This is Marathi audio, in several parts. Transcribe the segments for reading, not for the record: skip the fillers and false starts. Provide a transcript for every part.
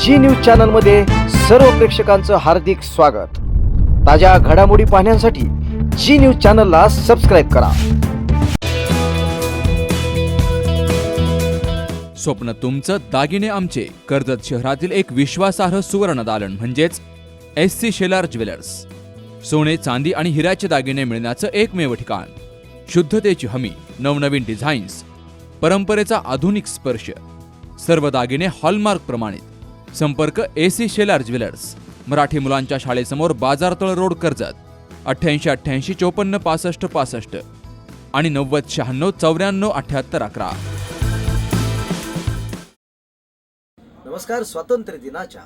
जी न्यूज चॅनल मध्ये सर्व प्रेक्षकांचं हार्दिक स्वागत। ताज्या घडामोडी पाहण्यासाठी जी न्यूज चॅनलला सबस्क्राइब करा। स्वप्न तुमचं दागिने आमचे। कर्जत शहरातील एक विश्वासार्ह सुवर्ण दालन म्हणजेच SC शेलार ज्वेलर्स। सोने चांदी आणि हिऱ्याचे दागिने मिळण्याचं एकमेव ठिकाण। शुद्धतेची हमी, नवनवीन डिझाईन्स, परंपरेचा आधुनिक स्पर्श, सर्व दागिने हॉलमार्क प्रमाणित। संपर्क SC शेलार ज्वेलर्स, मराठी मुलांच्या शाळेसमोर, बाजारतळ रोड, कर्जत। 88 88 54 65 65 आणि 90 96 94 78 11। नमस्कार। स्वातंत्र्य दिनाच्या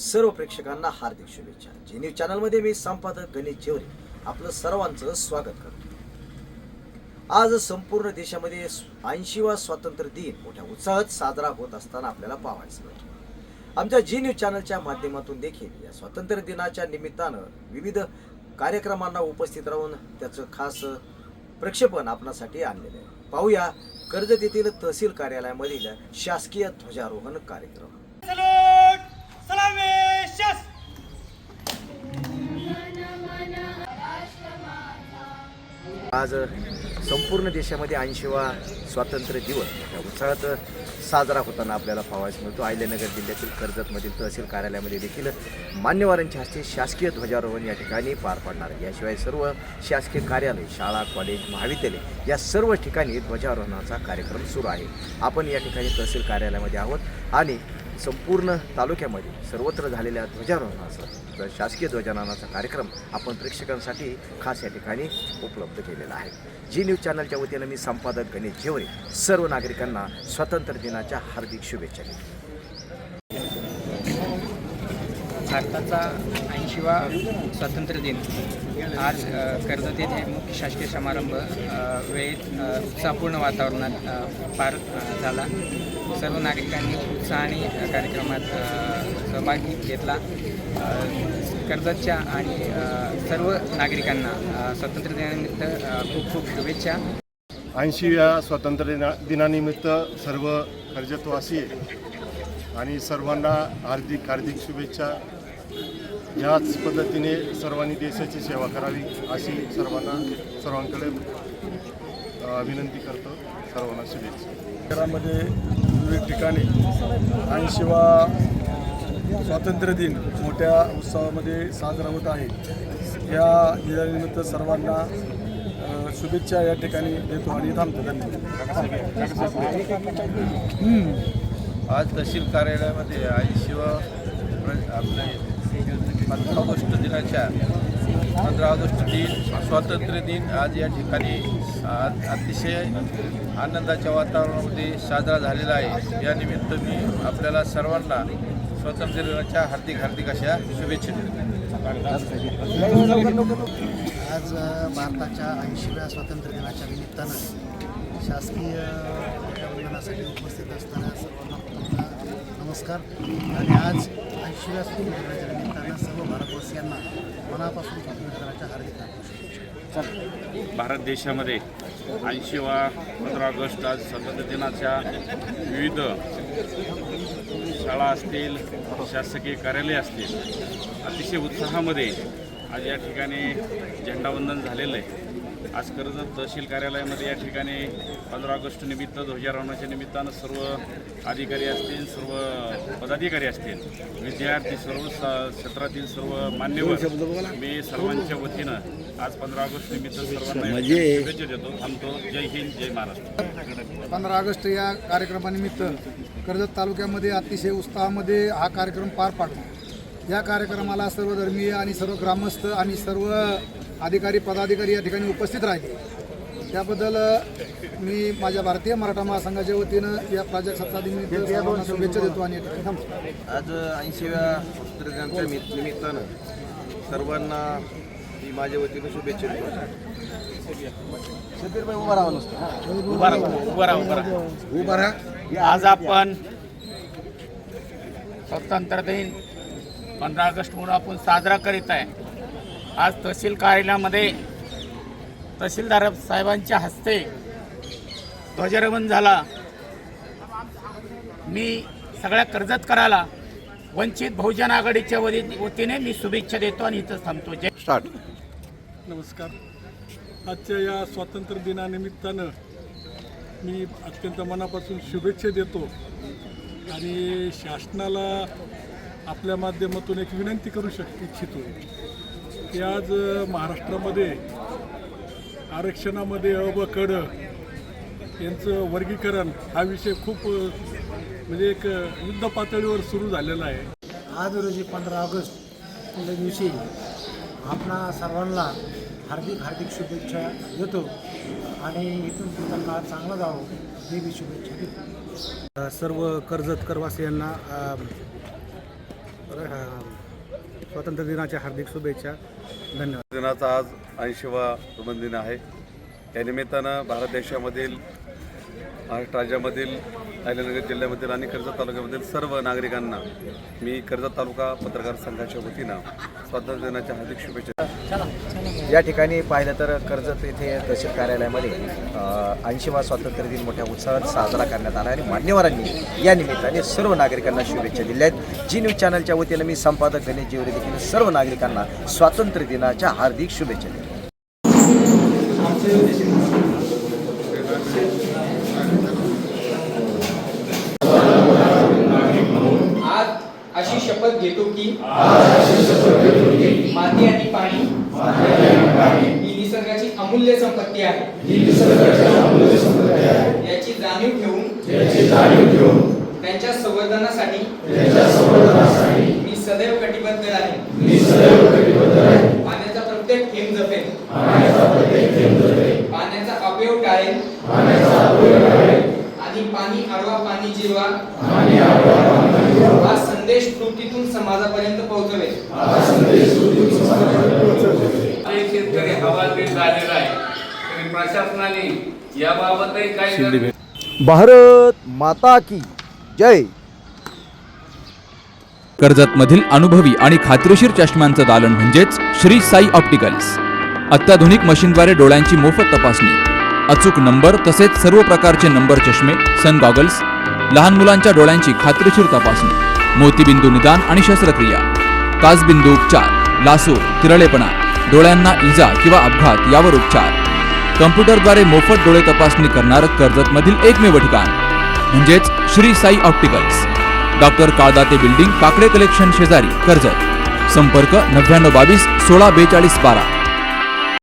सर्व प्रेक्षकांना हार्दिक शुभेच्छा। जी न्यूज चॅनल मध्ये मी संपादक गणेश जेवरे आपलं सर्वांचं स्वागत करतो। आज संपूर्ण देशामध्ये 80वा स्वातंत्र्य दिन मोठ्या उत्साहात साजरा होत असताना आपल्याला पाहायचं मिळतं। आमच्या जी न्यूज चॅनलच्या माध्यमातून देखील या स्वातंत्र्य दिनाच्या निमित्तानं विविध कार्यक्रमांना उपस्थित राहून त्याचं खास प्रक्षेपण आपणासाठी आणलेलं आहे। पाहूया कर्जत येथील तहसील कार्यालयामधील शासकीय ध्वजारोहण कार्यक्रम। आज संपूर्ण देशामध्ये 80वा स्वातंत्र्य दिवस मोठ्या उत्साहात साजरा होताना आपल्याला पाहायला मिळतो। अहिल्यानगर जिल्ह्यातील कर्जतमधील तहसील कार्यालयामध्ये देखील मान्यवरांच्या हस्ते शासकीय ध्वजारोहण या ठिकाणी पार पडणार आहे। याशिवाय सर्व शासकीय कार्यालय, शाळा, कॉलेज, महाविद्यालय या सर्व ठिकाणी ध्वजारोहणाचा कार्यक्रम सुरू आहे। आपण या ठिकाणी तहसील कार्यालयामध्ये आहोत आणि संपूर्ण तालुक्यामध्ये सर्वत्र झालेल्या ध्वजारोहणाचा, शासकीय ध्वजारोहणाचा कार्यक्रम आपण प्रेक्षकांसाठी खास या ठिकाणी उपलब्ध केलेला आहे। जी न्यूज चॅनलच्या वतीनं मी संपादक गणेश जेवरे सर्व नागरिकांना स्वातंत्र्य दिनाच्या हार्दिक शुभेच्छा देतो। भारताचा 80वा स्वातंत्र्य दिन आज कर्जत येथे मुख्य शासकीय समारंभ वेळेत उत्साहपूर्ण वातावरणात पार झाला। सर्व नागरिकांनी उत्साहाने कार्यक्रमात सहभाग घेतला। कर्जतच्या आणि सर्व नागरिकांना स्वातंत्र्य दिनानिमित्त खूप खूप शुभेच्छा। 80व्या स्वातंत्र्य दिनानिमित्त सर्व कर्जतवासी आणि सर्वांना हार्दिक हार्दिक शुभेच्छा। याच पद्धतीने सर्वांनी देशाची सेवा करावी अशी सर्वांकडे विनंती करतो। सर्वांना शुभेच्छा। शहरामध्ये विविध ठिकाणी 80वा स्वातंत्र्य दिन मोठ्या उत्सवामध्ये साजरा होत आहे। या दिनानिमित्त सर्वांना शुभेच्छा या ठिकाणी देतो आणि थांबतो। आज तहसील कार्यालयामध्ये 80वा आपले 15 ऑगस्ट दिनाच्या 15 ऑगस्ट दिन स्वातंत्र्य दिन आज या ठिकाणी अतिशय आनंदाच्या वातावरणामध्ये साजरा झालेला आहे। या निमित्त मी आपल्याला सर्वांना स्वातंत्र्य दिनाच्या हार्दिक हार्दिक अशा शुभेच्छा देतो। आज भारताच्या 80व्या स्वातंत्र्य दिनाच्या निमित्तानं शासकीय ध्वजारोहणासाठी उपस्थित असणाऱ्या सर्वांना नमस्कार। आणि आज 80व्या स्वातंत्र्य दिनाच्या निमित्तानं सर्व भारतवासियांना मनापासून स्वातंत्र्य दिनाच्या हार्दिक शुभेच्छा। भारत देशामध्ये 80वा 15 ऑगस्ट आज स्वातंत्र्य दिनाच्या विविध शाळा असतील, शासकीय कार्यालय असतील, अतिशय उत्साहामध्ये आज या ठिकाणी झेंडावंदन झालेलं आहे। आज कर्जत तहसील कार्यालयामध्ये या ठिकाणी 15 ऑगस्ट निमित्त ध्वजारोहणाच्या निमित्तानं सर्व अधिकारी असतील, सर्व पदाधिकारी असतील, विद्यार्थी, सर्व क्षेत्रातील सर्व मान्यवर, मी सर्वांच्या वतीनं आज 15 ऑगस्ट निमित्त सर्वांना शुभेच्छा देतो। थांबतो। जय हिंद, जय महाराष्ट्र। 15 ऑगस्ट या कार्यक्रमानिमित्त कर्जत तालुक्यामध्ये अतिशय उत्साहामध्ये हा कार्यक्रम पार पाडला। या कार्यक्रमाला सर्व धर्मीय आणि सर्व ग्रामस्थ आणि सर्व अधिकारी, पदाधिकारी या ठिकाणी उपस्थित राहिले। त्याबद्दल मी माझ्या भारतीय मराठा महासंघाच्या वतीनं या प्रजासत्ताक दिनानिमित्त शुभेच्छा देतो आणि आज 80व्या स्वातंत्र्य दिनाच्या निमित्तानं सर्वांना मी माझ्या वतीनं शुभेच्छा देतो। उभा राहा। आज आपण स्वातंत्र्य दिन 15 ऑगस्ट म्हणून आपण साजरा करीत आहे। आज तहसील कार्यालयामध्ये तहसीलदार साहेबांच्या हस्ते ध्वजारोहण झाला। मी सगळ्या कर्जतकराला वंचित बहुजन आघाडीच्या वतीने मी शुभेच्छा देतो आणि इथं थांबतो. जय स्टार्ट. नमस्कार. आजच्या या स्वातंत्र्य दिनानिमित्तानं मी अत्यंत मनापासून शुभेच्छा देतो आणि शासनाला आपल्या माध्यमातून एक विनंती करू इच्छितो की आज महाराष्ट्रामध्ये आरक्षणामध्ये अ ब क ड यांचं वर्गीकरण हा विषय खूप म्हणजे एक युद्ध पातळीवर सुरू झालेला आहे. आज रोजी 15 ऑगस्ट या दिवशी आपणा सर्वांना हार्दिक शुभेच्छा देतो आणि इथून पुढचा काळ चांगला जावं ही मी शुभेच्छा देतो. सर्व कर्जतकरवासियांना स्वातंत्र्य दिनाच्या हार्दिक शुभेच्छा. धन्यवाद. दिनाचा आज 80वा दिन आहे. या निमित्तानं भारत देशामधील, महाराष्ट्र राज्यामधील, अहिल्यानगर जिल्ह्यामधील आणि कर्जत तालुक्यामधील सर्व नागरिकांना मी कर्जत तालुका पत्रकार संघाच्या वतीनं स्वातंत्र्य दिनाच्या हार्दिक शुभेच्छा. या ठिकाणी पाहिलं तर कर्जत येथे तहसील कार्यालयामध्ये 80वा स्वातंत्र्य दिन मोठ्या उत्साहात साजरा करण्यात आला आणि मान्यवरांनी या निमित्ताने सर्व नागरिकांना शुभेच्छा दिल्या आहेत. जी न्यूज चॅनलच्या वतीनं मी संपादक गणेश जिवरे देखील सर्व नागरिकांना स्वातंत्र्य दिनाच्या हार्दिक शुभेच्छा दिल्या. अशी शपथ घेतो की माती आणि पाणी ही निसर्गाची अमूल्य संपत्ती आहे. याची जाणीव ठेवून त्यांच्या संवर्धनासाठी मी सदैव कटिबद्ध आहे. पाण्याचा प्रत्येक थेंब जपेन. पाण्याचा अपयोग टाळेल आणि पाणी आडवा पाणी जिरवा हा संदेश कृतीतून समाजापर्यंत पोहोचवेल. शेतकरी हवालदिल झालेला आहे तरी प्रशासनाने याबाबतही काही भारत माता की जय. कर्जतमधील अनुभवी आणि खात्रीशीर चष्म्यांचं दालन म्हणजेच श्री साई ऑप्टिकल्स. अत्याधुनिक मशीनद्वारे डोळ्यांची मोफत तपासणी, अचूक नंबर तसेच सर्व प्रकारचे नंबर चष्मे, सन गॉगल्स, लहान मुलांच्या डोळ्यांची खात्रीशीर तपासणी, मोतीबिंदू निदान आणि शस्त्रक्रिया, काचबिंदू उपचार, लासूर, तिरळेपणा, डोळ्यांना इजा किंवा अपघात यावर उपचार, कम्प्युटरद्वारे मोफत डोळे तपासणी करणारं कर्जतमधील एकमेव ठिकाण म्हणजेच Shri Sai opticals. Doctor Kaldate building, Kakade collection शेजारी, कर्जत. संपर्क 9922 16 42 12.